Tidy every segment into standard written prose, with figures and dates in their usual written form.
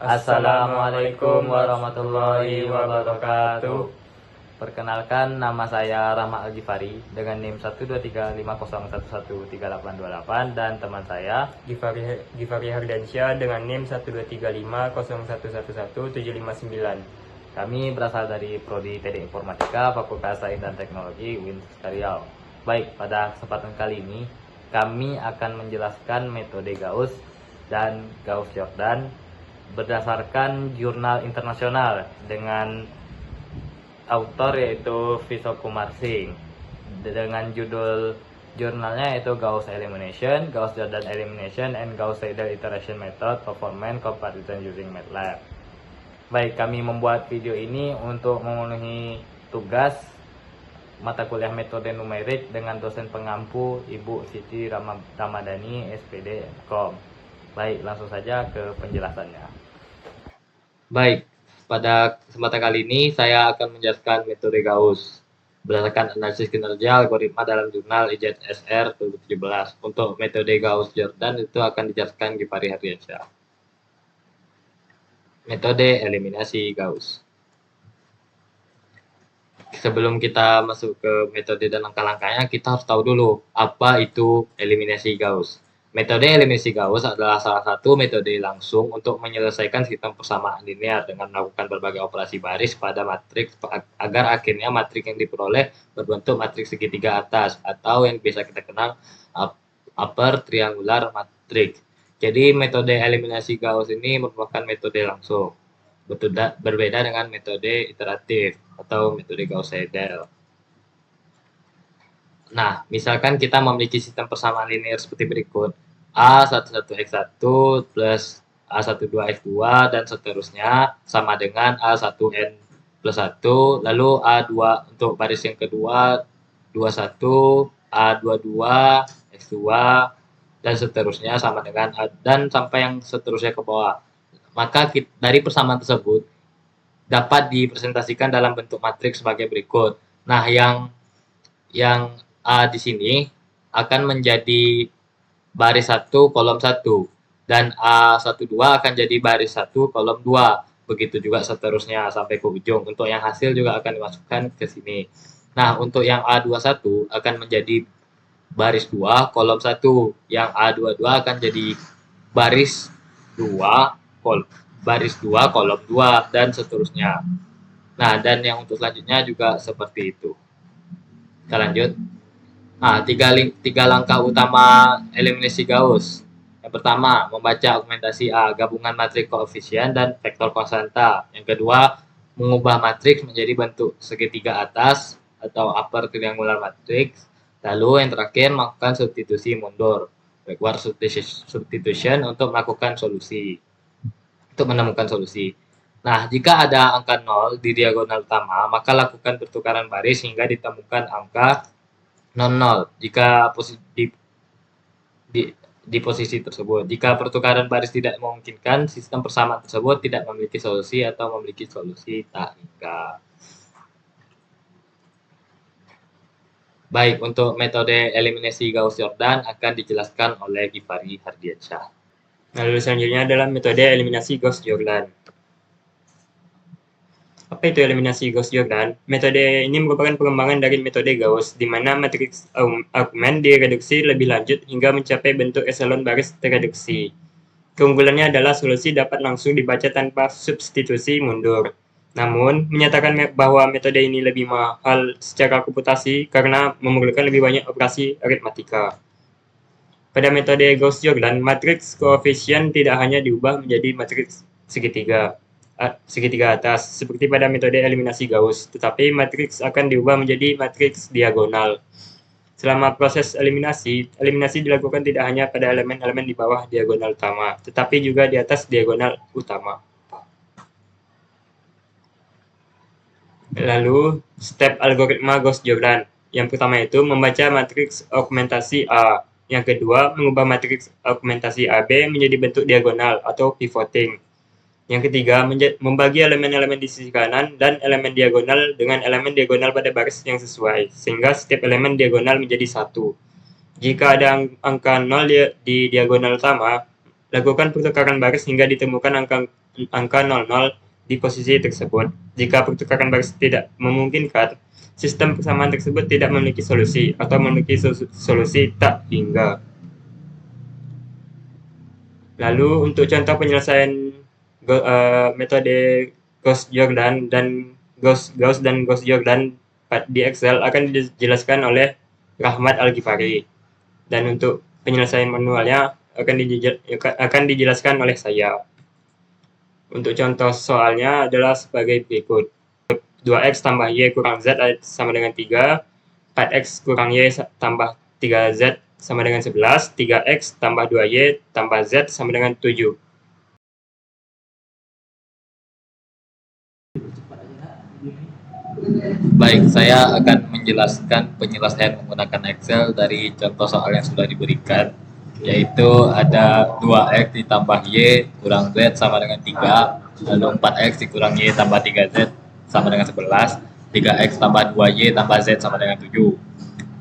Assalamualaikum warahmatullahi wabarakatuh. Perkenalkan, nama saya Rahma Al-Ghifari dengan NIM 12350113828 dan teman saya Ghifari Hardiansyah dengan NIM 12350111759. Kami berasal dari Prodi Teknik Informatika Fakultas Sains dan Teknologi UIN Riau. Baik, pada kesempatan kali ini kami akan menjelaskan metode Gauss dan Gauss-Jordan berdasarkan jurnal internasional dengan autor yaitu Visokkumar Singh, dengan judul jurnalnya yaitu Gauss Elimination, Gauss-Jordan Elimination, and Gauss-Seidel Iteration Method Performance Comparison Using MATLAB. Baik, kami membuat video ini untuk memenuhi tugas mata kuliah metode numerik dengan dosen pengampu Ibu Siti Ramadhani, SPD MKOM. Baik, langsung saja ke penjelasannya. Baik, pada kesempatan kali ini saya akan menjelaskan metode Gauss berdasarkan analisis kinerja algoritma dalam jurnal IJSR 2017. Untuk metode Gauss-Jordan itu akan dijelaskan Ghifari Hardiansyah. Metode eliminasi Gauss. Sebelum kita masuk ke metode dan langkah-langkahnya, kita harus tahu dulu apa itu eliminasi Gauss. Metode eliminasi Gauss adalah salah satu metode langsung untuk menyelesaikan sistem persamaan linear dengan melakukan berbagai operasi baris pada matriks agar akhirnya matriks yang diperoleh berbentuk matriks segitiga atas atau yang biasa kita kenal upper triangular matrix. Jadi metode eliminasi Gauss ini merupakan metode langsung, berbeda dengan metode iteratif atau metode Gauss-Seidel. Nah, misalkan kita memiliki sistem persamaan linear seperti berikut. A11x1 plus A12x2 dan seterusnya sama dengan A1n plus 1. Lalu A2 untuk baris yang kedua 21, A22, x2, dan seterusnya sama dengan A, dan sampai yang seterusnya ke bawah. Maka dari persamaan tersebut dapat dipresentasikan dalam bentuk matriks sebagai berikut. Nah, yang A di sini akan menjadi baris 1 kolom 1 dan A12 akan jadi baris 1 kolom 2. Begitu juga seterusnya sampai ke ujung. Untuk yang hasil juga akan dimasukkan ke sini. Nah, untuk yang A21 akan menjadi baris 2 kolom 1. Yang A22 akan jadi baris 2 kolom 2 dan seterusnya. Nah, dan yang untuk selanjutnya juga seperti itu. Kita lanjut. Nah, tiga langkah utama eliminasi Gauss. Yang pertama, membaca augmentasi A, gabungan matriks koefisien dan vektor konstanta. Yang kedua, mengubah matriks menjadi bentuk segitiga atas atau upper triangular matrix. Lalu yang terakhir, melakukan substitusi mundur, backward substitution untuk melakukan solusi, untuk menemukan solusi. Nah, jika ada angka 0 di diagonal utama, maka lakukan pertukaran baris hingga ditemukan angka non-0 jika di posisi tersebut. Jika pertukaran baris tidak memungkinkan, sistem persamaan tersebut tidak memiliki solusi atau memiliki solusi tak hingga. Baik, untuk metode eliminasi Gauss-Jordan akan dijelaskan oleh Ghifari Hardiansyah. Lalu selanjutnya adalah metode eliminasi Gauss-Jordan. Apa itu eliminasi Gauss-Jordan? Metode ini merupakan pengembangan dari metode Gauss, di mana matriks argumen direduksi lebih lanjut hingga mencapai bentuk eselon baris tereduksi. Keunggulannya adalah solusi dapat langsung dibaca tanpa substitusi mundur. Namun, menyatakan bahwa metode ini lebih mahal secara komputasi karena memerlukan lebih banyak operasi aritmatika. Pada metode Gauss-Jordan, matriks koefisien tidak hanya diubah menjadi matriks segitiga atas, seperti pada metode eliminasi Gauss, tetapi matriks akan diubah menjadi matriks diagonal. Selama proses eliminasi dilakukan tidak hanya pada elemen-elemen di bawah diagonal utama, tetapi juga di atas diagonal utama. Lalu, step algoritma Gauss-Jordan. Yang pertama itu membaca matriks augmentasi A. Yang kedua, mengubah matriks augmentasi AB menjadi bentuk diagonal atau pivoting. Yang ketiga, membagi elemen-elemen di sisi kanan dan elemen diagonal dengan elemen diagonal pada baris yang sesuai, sehingga setiap elemen diagonal menjadi 1. Jika ada angka 0 di diagonal utama, lakukan pertukaran baris hingga ditemukan angka angka 00 di posisi tersebut. Jika pertukaran baris tidak memungkinkan, sistem persamaan tersebut tidak memiliki solusi atau memiliki solusi tak hingga. Lalu untuk contoh penyelesaian metode Gauss-Jordan dan Gauss-Jordan di Excel akan dijelaskan oleh Rahmat Al-Ghifari. Dan untuk penyelesaian manualnya akan dijelaskan oleh saya. Untuk contoh soalnya adalah sebagai berikut. 2x tambah y kurang z sama dengan 3, 4x kurang y tambah 3z sama dengan 11, 3x tambah 2y tambah z sama dengan 7. Baik, saya akan menjelaskan penyelesaian menggunakan Excel dari contoh soal yang sudah diberikan, yaitu ada 2x ditambah y kurang z sama dengan 3, lalu 4x dikurang y tambah 3z sama dengan 11, 3x tambah 2y tambah z sama dengan 7.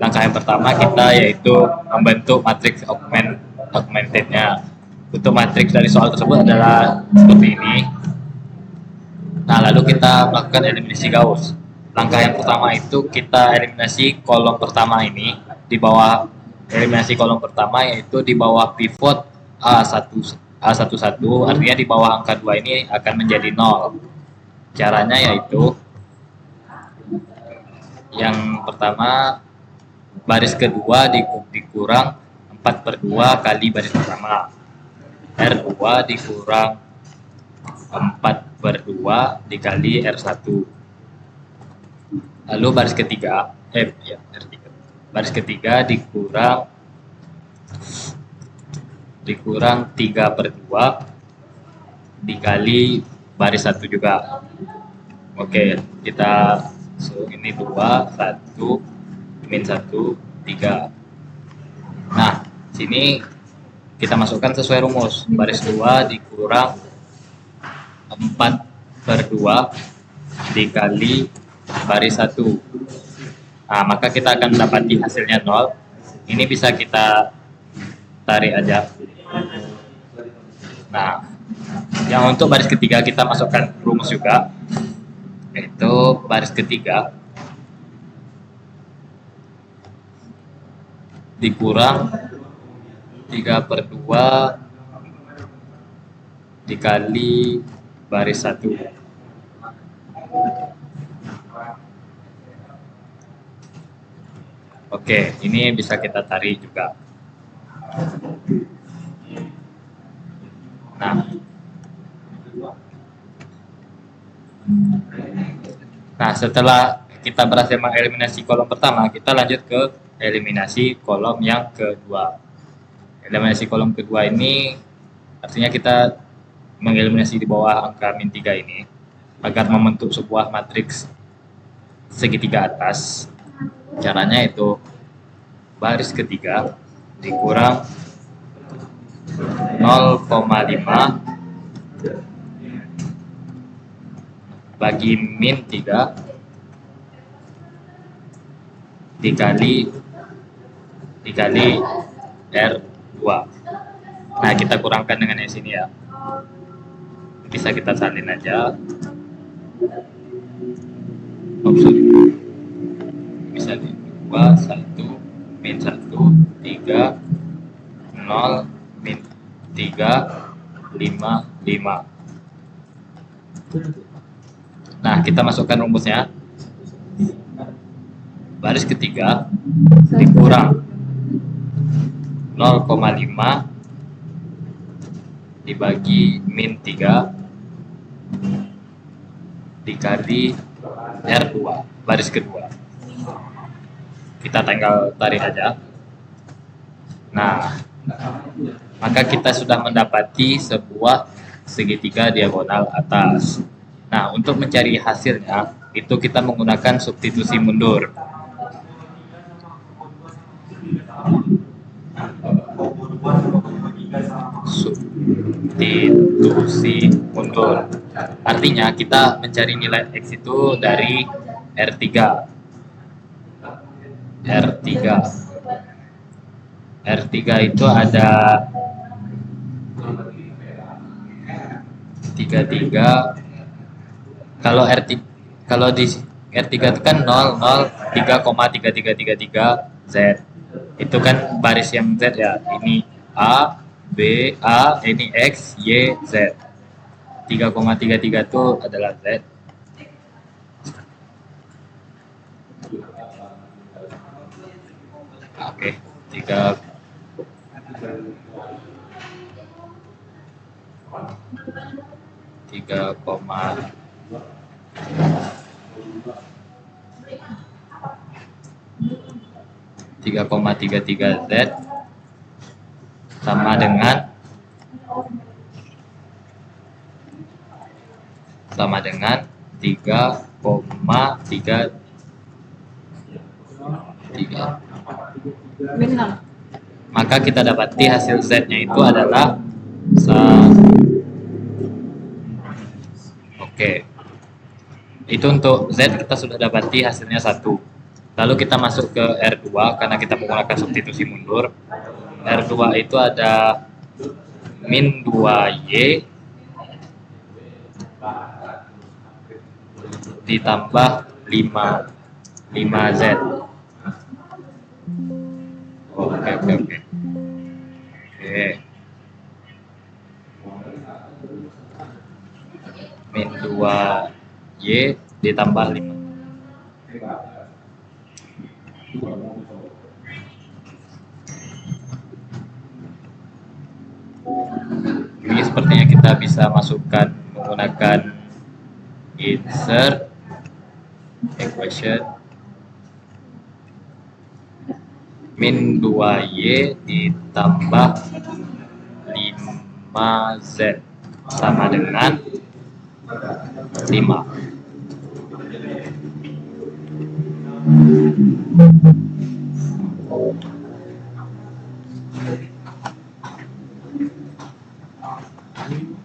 Langkah yang pertama kita yaitu membentuk matriks augmentednya. Untuk matriks dari soal tersebut adalah seperti ini. Nah, lalu kita melakukan eliminasi Gauss. Langkah yang pertama itu kita eliminasi kolom pertama ini. Di bawah eliminasi kolom pertama yaitu di bawah pivot A11, artinya di bawah angka 2 ini akan menjadi 0. Caranya yaitu yang pertama, baris kedua dikurang 4/2 kali baris pertama. R2 dikurang 4/2 dikali R1. Lalu baris ketiga, R3. Baris ketiga dikurang 3/2 dikali baris 1 juga. Oke, kita ini 2, 1, min 1, 3. Nah, sini kita masukkan sesuai rumus. Baris 2 dikurang 4/2 dikali baris 1. Nah, maka kita akan mendapati hasilnya 0. Ini bisa kita tarik aja. Nah, yang untuk baris ketiga kita masukkan rumus juga, yaitu baris ketiga dikurang 3/2 dikali baris 1. Oke, ini bisa kita tarik juga. Nah, setelah kita berhasil mengeliminasi kolom pertama, kita lanjut ke eliminasi kolom yang kedua. Eliminasi kolom kedua ini artinya kita mengeliminasi di bawah angka min 3 ini agar membentuk sebuah matriks segitiga atas. Caranya itu baris ketiga dikurang 0,5 bagi min 3 dikali R2. Nah, kita kurangkan dengan yang sini ya. Bisa kita salin aja. Bisa di 2, 1, min 1, 3, 0, min 3, 5, 5. Nah, kita masukkan rumusnya. Baris ketiga dikurang 0,5 dibagi min 3 dikali R2, baris kedua. Kita tinggal tarik aja. Nah, maka kita sudah mendapati sebuah segitiga diagonal atas. Nah, untuk mencari hasilnya, itu kita menggunakan substitusi mundur. Substitusi mundur. Artinya kita mencari nilai X itu dari R3. R3 itu ada 33. Kalau kalau di R3 itu kan 0, 0, 3,3333 Z. Itu kan baris yang Z ya. Ini A, B, A, ini X, Y, Z. 3,33 itu adalah Z. Oke, 3,33 Z sama dengan 3,33. Maka kita dapati hasil Z-nya itu adalah Oke. Itu untuk Z kita sudah dapati hasilnya 1. Lalu kita masuk ke R2 karena kita menggunakan substitusi mundur. R2 itu ada min 2Y ditambah 5Z. Oke. Min 2Y ditambah 5. Ini sepertinya kita bisa masukkan menggunakan insert equation min 2Y ditambah 5Z sama dengan 5.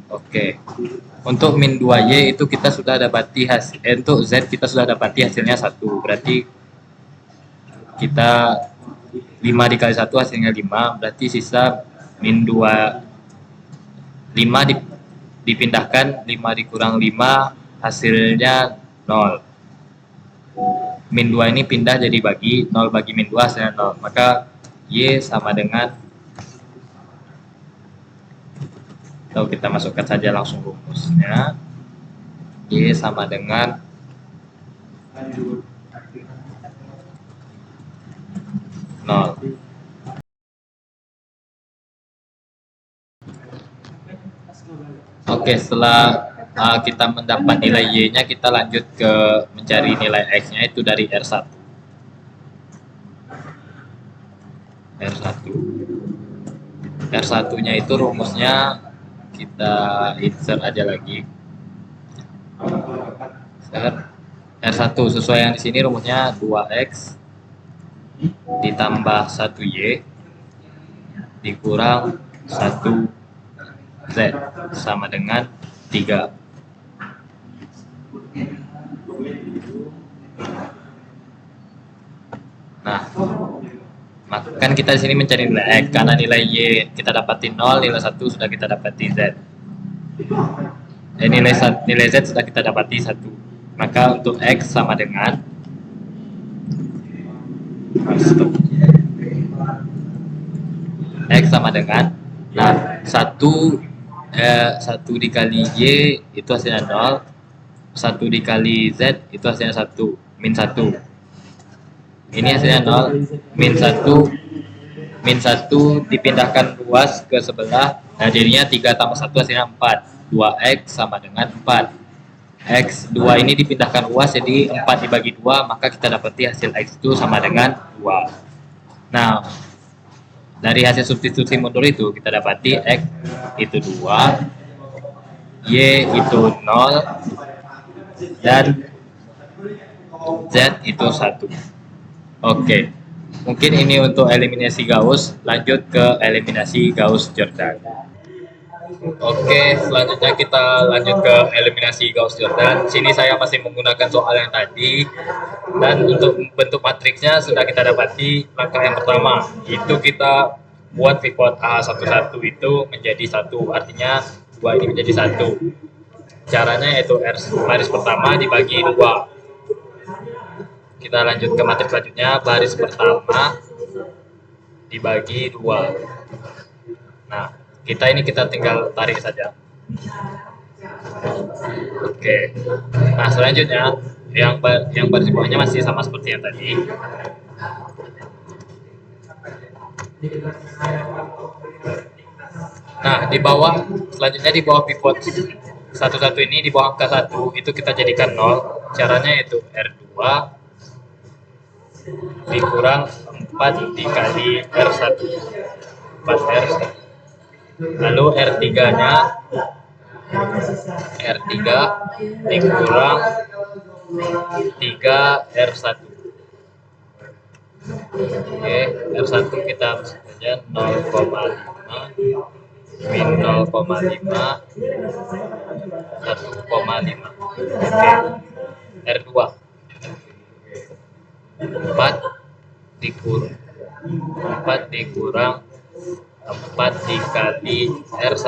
Oke. Untuk min 2Y itu kita sudah dapati hasil, untuk Z kita sudah dapati hasilnya 1. Berarti kita 5 dikali 1 hasilnya 5, berarti sisa min 2. 5 dipindahkan, 5 dikurang 5 hasilnya 0. Min 2 ini pindah jadi bagi 0 bagi min 2 hasilnya 0. Maka Y sama dengan, atau kita masukkan saja langsung rumusnya. Y sama dengan 0. Oke, setelah kita mendapat nilai Y-nya, kita lanjut ke mencari nilai X-nya itu dari R1. R1-nya itu rumusnya kita insert aja lagi. R1 sesuai yang di sini rumusnya 2X ditambah 1Y dikurang 1Z sama dengan 3. Nah, kan kita di sini mencari nilai X, karena nilai Y kita dapati 0, nilai 1 sudah kita dapati Z. Nilai Z sudah kita dapati 1. Maka untuk X sama dengan X sama dengan, nah 1 dikali Y itu hasilnya 0, 1 dikali Z itu hasilnya 1, min 1. Ini hasilnya 0, min 1 dipindahkan luas ke sebelah, nah jadinya 3 tambah 1 hasilnya 4. 2X sama dengan 4. X2 ini dipindahkan luas jadi 4 dibagi 2, maka kita dapati hasil X itu sama dengan 2. Nah, dari hasil substitusi mundur itu kita dapati X itu 2, Y itu 0, dan Z itu 1. Oke, mungkin ini untuk eliminasi Gauss. Lanjut ke eliminasi Gauss-Jordan. Oke, selanjutnya kita lanjut ke eliminasi Gauss-Jordan. Sini saya masih menggunakan soal yang tadi, dan untuk bentuk matriksnya sudah kita dapati. Langkah yang pertama itu kita buat pivot A11 itu menjadi 1, artinya 2 ini menjadi 1. Caranya yaitu R baris pertama dibagi 2. Kita lanjut ke materi selanjutnya, baris pertama dibagi 2. Nah, kita tinggal tarik saja. Oke. Nah, selanjutnya yang baris bawahnya masih sama seperti yang tadi. Nah, selanjutnya di bawah pivot 11 ini, di bawah angka 1 itu kita jadikan 0. Caranya yaitu R2 dikurang 4 dikali R1. 4R1. Lalu R3-nya R3 dikurang 3R1. Oke, R1 kita saja 0,5 min 0,5 1,5. Oke, R2 4 dikurang 4 dikali R1.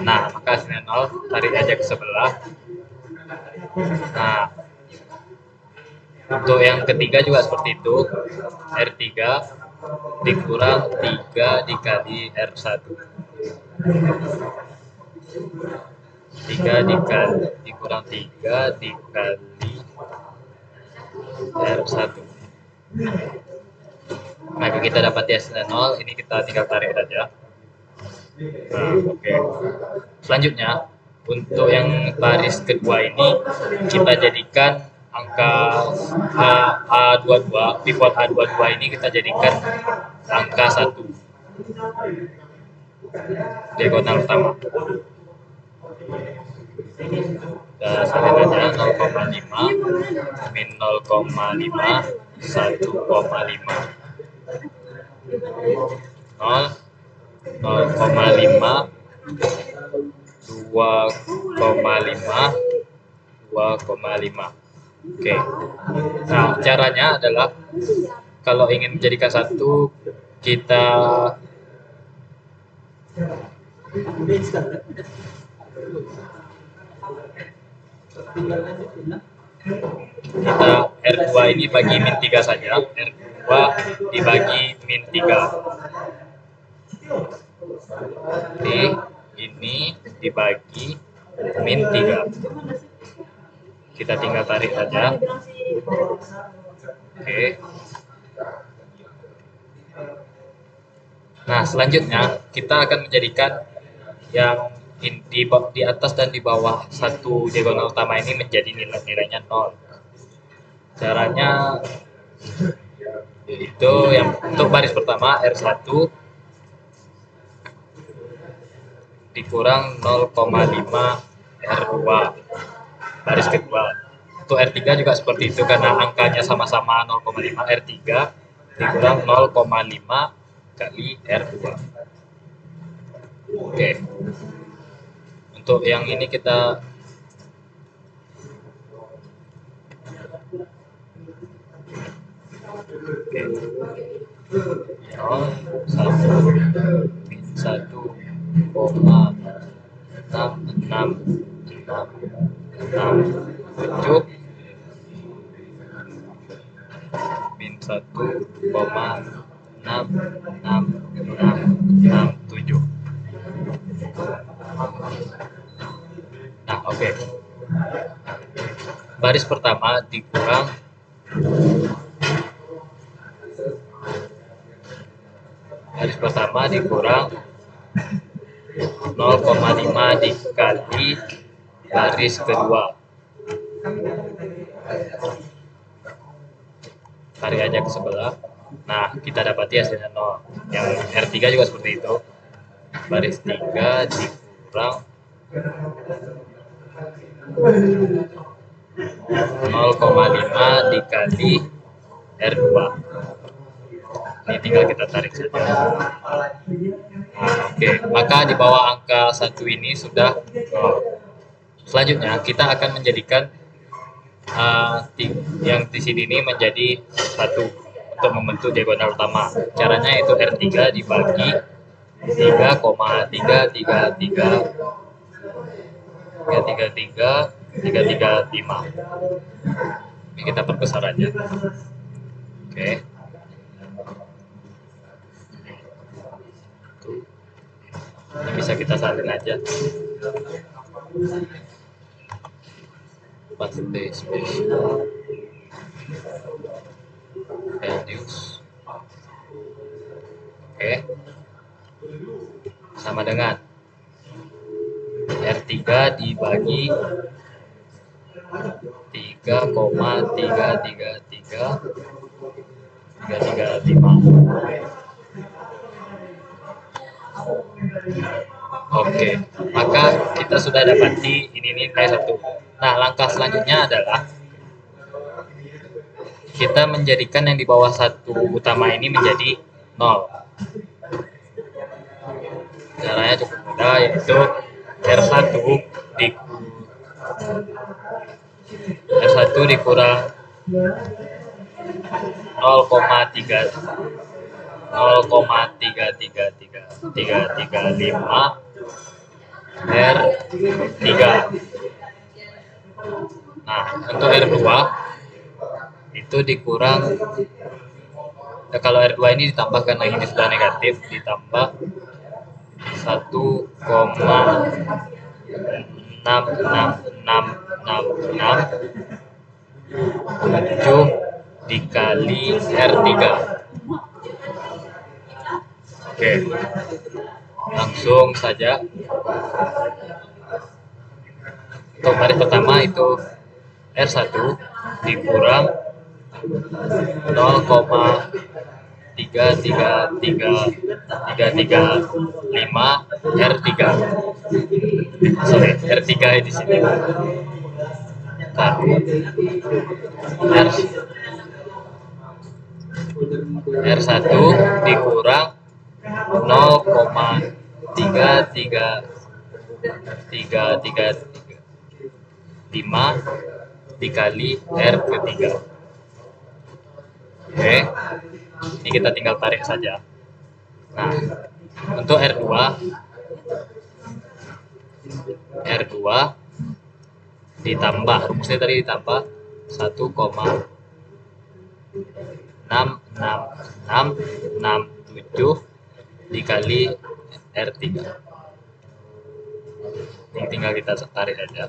Nah, maka hasilnya 0, tarik aja ke sebelah. Nah, untuk yang ketiga juga seperti itu, R3 dikurang 3 dikali R1. 3 dikurang 3 dikali R1. Maka kita dapat hasilnya 0, ini kita tinggal tarik saja. Nah, oke. Selanjutnya, untuk yang baris kedua ini kita jadikan angka A22, pivot A22 ini kita jadikan angka 1. Diagonal utama. Kita salin aja 0,5 min 0,5 1,5. 0,5 2,5. Oke. Nah, caranya adalah kalau ingin menjadikan 1, kita R2 ini bagi min 3 saja. R2 dibagi min 3. Ini dibagi min 3. Kita tinggal tarik saja. Oke. Nah, selanjutnya kita akan menjadikan yang di atas dan di bawah satu diagonal utama ini menjadi nilainya 0. Caranya yaitu yang untuk baris pertama R1 dikurang 0,5 R2. Baris kedua. Untuk R3 juga seperti itu karena angkanya sama-sama 0,5, R3 dikurang 0,5 kali R2. Oke. Untuk yang ini kita oke. 1,66667 min 1,66667. Nah, oke. Baris pertama dikurang baris pertama dikurang 0,5 dikali baris kedua. Tarik aja ke sebelah. Nah, kita dapati hasilnya 0. Yang R3 juga seperti itu. Baris 3 dikurang 0,5 dikali R2. Ini tinggal kita tarik saja. Nah, oke. Maka di bawah angka 1 ini sudah 0. Selanjutnya kita akan menjadikan yang di sini ini menjadi 1 untuk membentuk diagonal utama. Caranya yaitu R3 dibagi 3,333 333, 335. Ini kita perbesar aja. Oke. Tuh. Ini bisa kita salin aja. Paste spesial values. Oke. Sama dengan R3 dibagi 3,333 Oke, maka kita sudah dapati ini nilai 1. Nah, langkah selanjutnya adalah kita menjadikan yang di bawah 1 utama ini menjadi 0. Caranya cukup mudah, yaitu R1 dikurang 0,33335 R3. Nah, untuk R2 itu dikurang, kalau R2 ini ditambahkan lagi, ini sudah negatif, ditambah 1,66667 dikali R3. Oke, langsung saja. Untuk baris pertama itu R1 dikurang 0,33335 R3. Sorry, R3 di sini. R1 dikurang 0,33335 dikali R ketiga. Oke, ini kita tinggal tarik saja. Nah, untuk R2 ditambah, rumusnya tadi ditambah 1,66667 dikali R3. Ini tinggal kita tarik aja.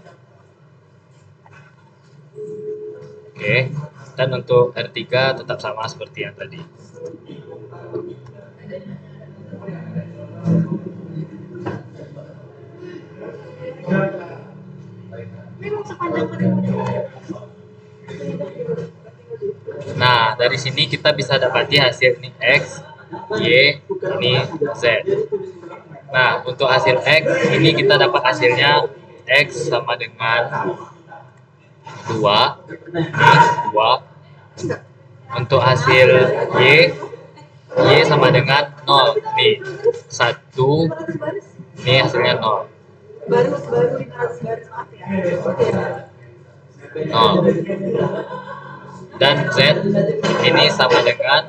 Oke, dan untuk R3 tetap sama seperti yang tadi. Nah, dari sini kita bisa dapati hasil ini X, Y, ini Z. Nah, untuk hasil X, ini kita dapat hasilnya X sama dengan 2. Ini 2. Untuk hasil Y sama dengan 0. Nih, 1. Ini hasilnya 0. 0. Dan Z ini sama dengan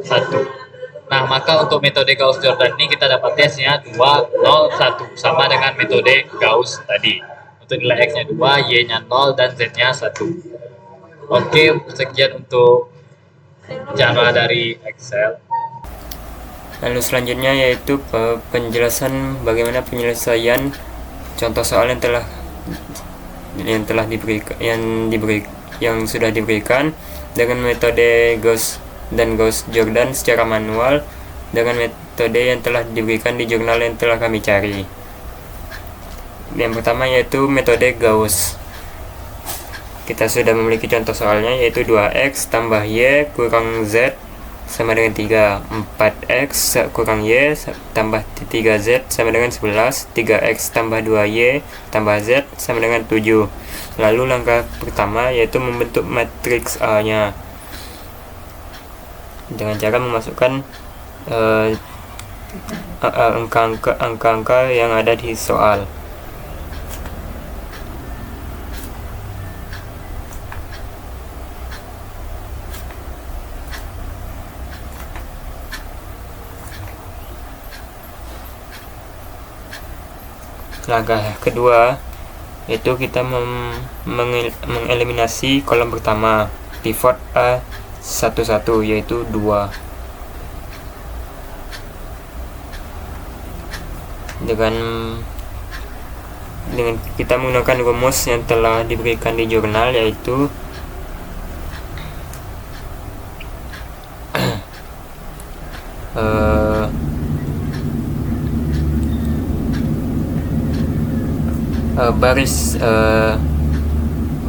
1. Nah, maka untuk metode Gauss-Jordan ini kita dapat hasilnya 2, 0, 1. Sama dengan metode Gauss tadi. Untuk nilai X-nya 2, Y-nya 0, dan Z-nya 1. Oke, sekian untuk cara dari Excel. Lalu selanjutnya yaitu penjelasan bagaimana penyelesaian contoh soal yang sudah diberikan dengan metode Gauss dan Gauss-Jordan secara manual dengan metode yang telah diberikan di jurnal yang telah kami cari. Yang pertama yaitu metode Gauss. Kita sudah memiliki contoh soalnya, yaitu 2x tambah y kurang z sama dengan 3, 4x kurang y tambah 3z sama dengan 11, 3x tambah 2y tambah z sama dengan 7. Lalu langkah pertama yaitu membentuk matriks A-nya dengan cara memasukkan angka-angka yang ada di soal. Langkah kedua yaitu kita mengeliminasi kolom pertama pivot A11 yaitu 2 dengan kita menggunakan rumus yang telah diberikan di jurnal, yaitu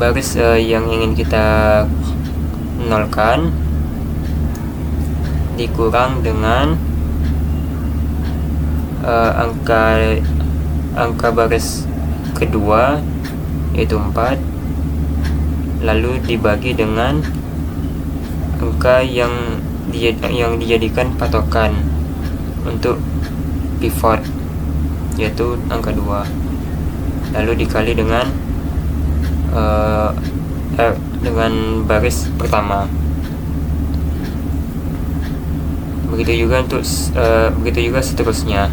baris yang ingin kita nolkan dikurang dengan angka baris kedua yaitu 4, lalu dibagi dengan angka yang dijadikan patokan untuk pivot yaitu angka 2, lalu dikali dengan baris pertama. Begitu juga seterusnya.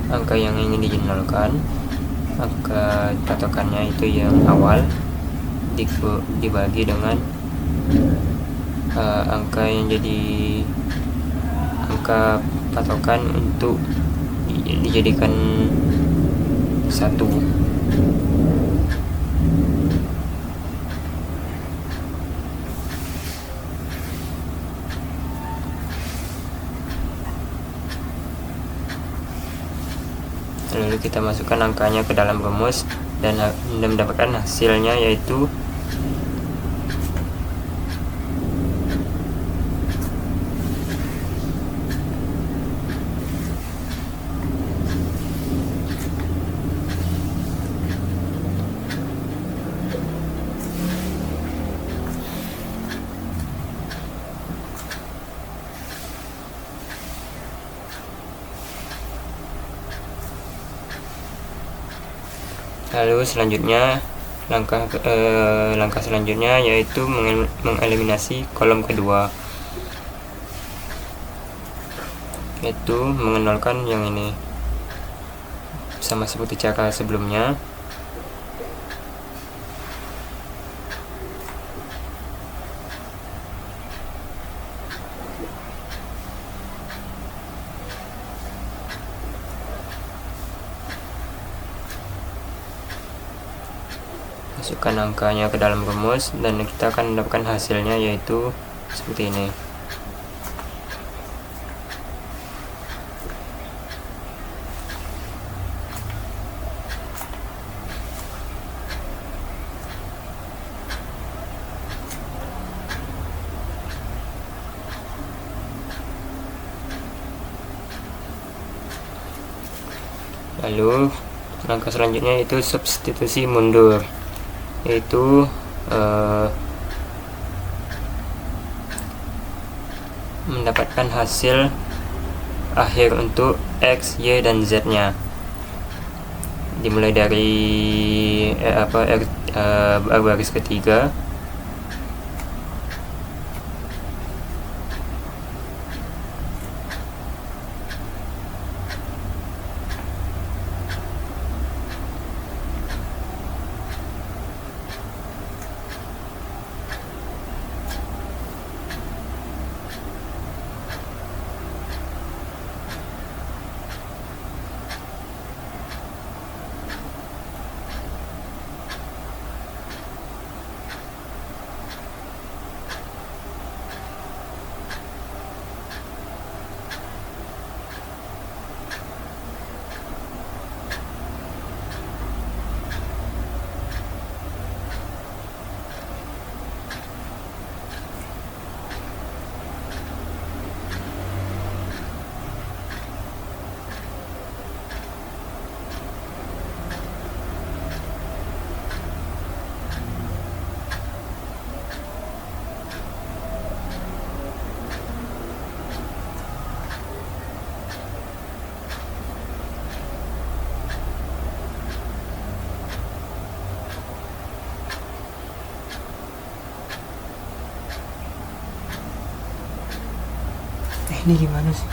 Angka yang ingin dinolkan, angka patokannya itu yang awal dibagi dengan angka yang jadi angka patokan untuk dijadikan 1. Lalu kita masukkan angkanya ke dalam rumus dan mendapatkan hasilnya, yaitu selanjutnya langkah selanjutnya yaitu mengeliminasi kolom kedua, yaitu mengenolkan yang ini, sama seperti cara sebelumnya. Masukkan angkanya ke dalam rumus dan kita akan mendapatkan hasilnya, yaitu seperti ini. Lalu langkah selanjutnya itu substitusi mundur, yaitu mendapatkan hasil akhir untuk X, Y, dan Z nya, dimulai dari baris ketiga Ini gimana sih?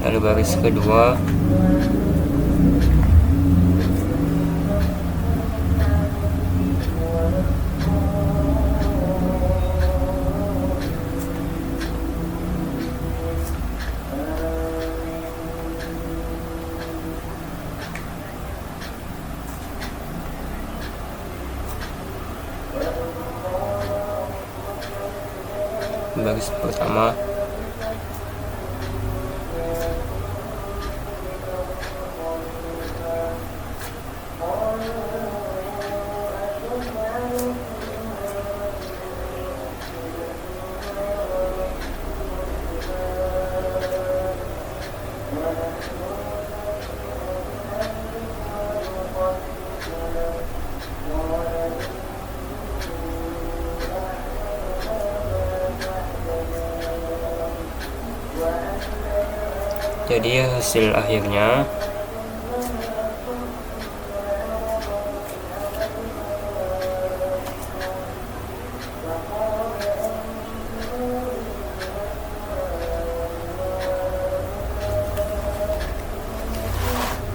Lalu baris kedua baris pertama jadi hasil akhirnya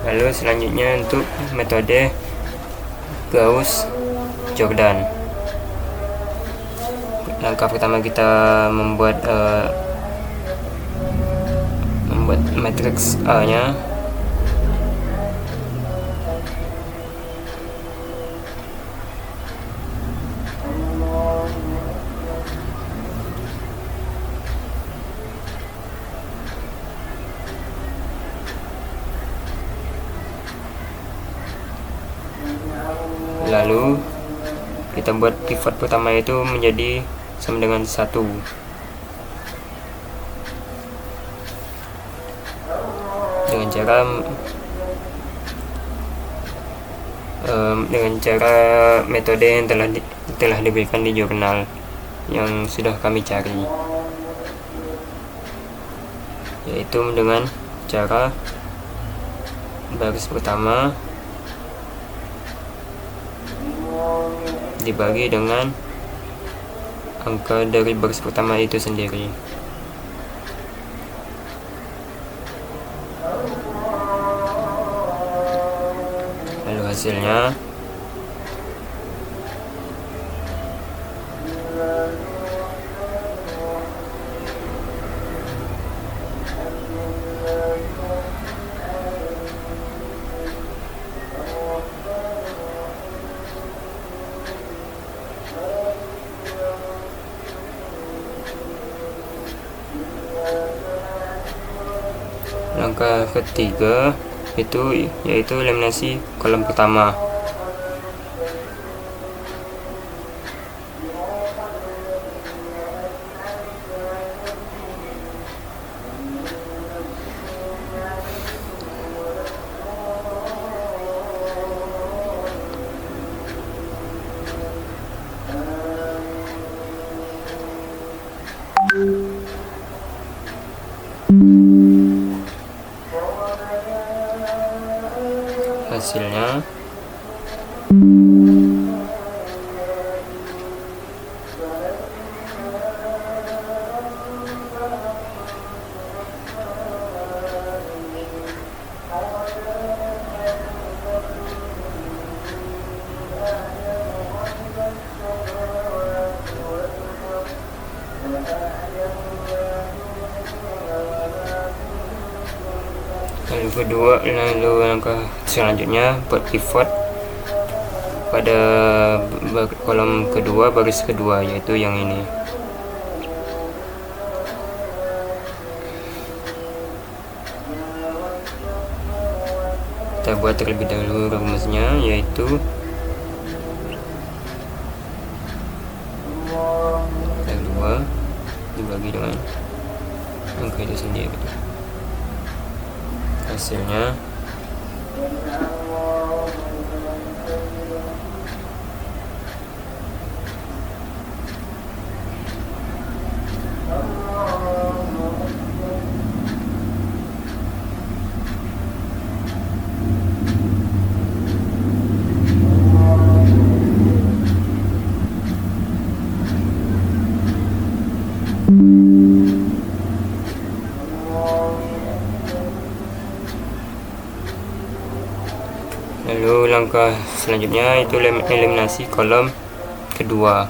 lalu selanjutnya untuk metode Gauss-Jordan. Langkah pertama kita membuat matriks A nya. Lalu kita buat pivot pertama itu menjadi sama dengan 1. Dengan cara metode yang telah diberikan di jurnal yang sudah kami cari, yaitu dengan cara baris pertama dibagi dengan angka dari baris pertama itu sendiri. Lalu hasilnya langkah ketiga yaitu eliminasi kolom pertama. Hasilnya lalu langkah selanjutnya buat pivot pada kolom kedua baris kedua, yaitu yang ini. Kita buat terlebih dahulu rumusnya, yaitu R2 dibagi dengan angka itu sendiri. Hasilnya lalu langkah selanjutnya itu eliminasi kolom kedua.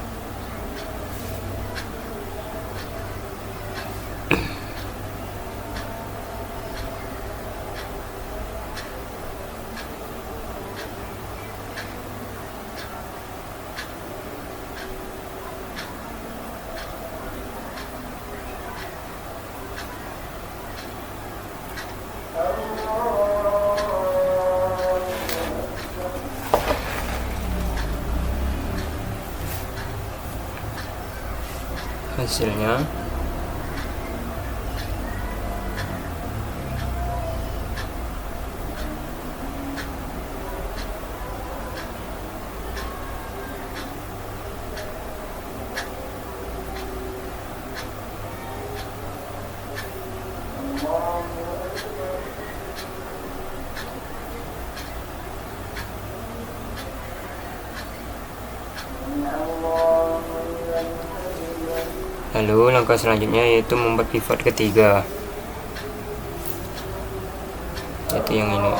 Hasilnya lalu langkah selanjutnya yaitu membuat pivot ketiga, yaitu yang ini.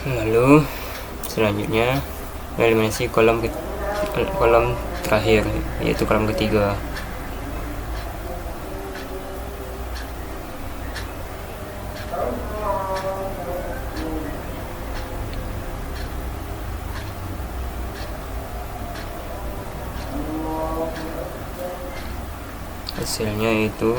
Lalu selanjutnya eliminasi kolom terakhir, yaitu kolom ketiga. Hasilnya itu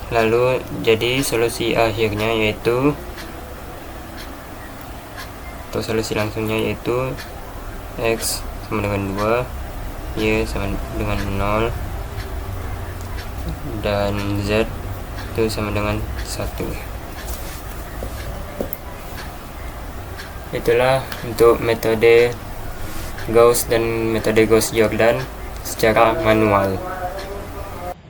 lalu jadi solusi akhirnya yaitu, atau solusi langsungnya yaitu X sama dengan 2, Y sama dengan 0, dan Z itu sama dengan 1. Itulah untuk metode Gauss dan metode Gauss-Jordan secara manual.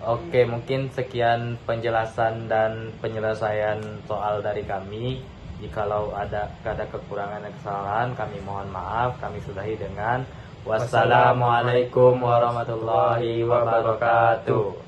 Oke, mungkin sekian penjelasan dan penyelesaian soal dari kami. Jikalau ada kekurangan dan kesalahan, kami mohon maaf. Kami sudahi dengan wassalamualaikum warahmatullahi wabarakatuh.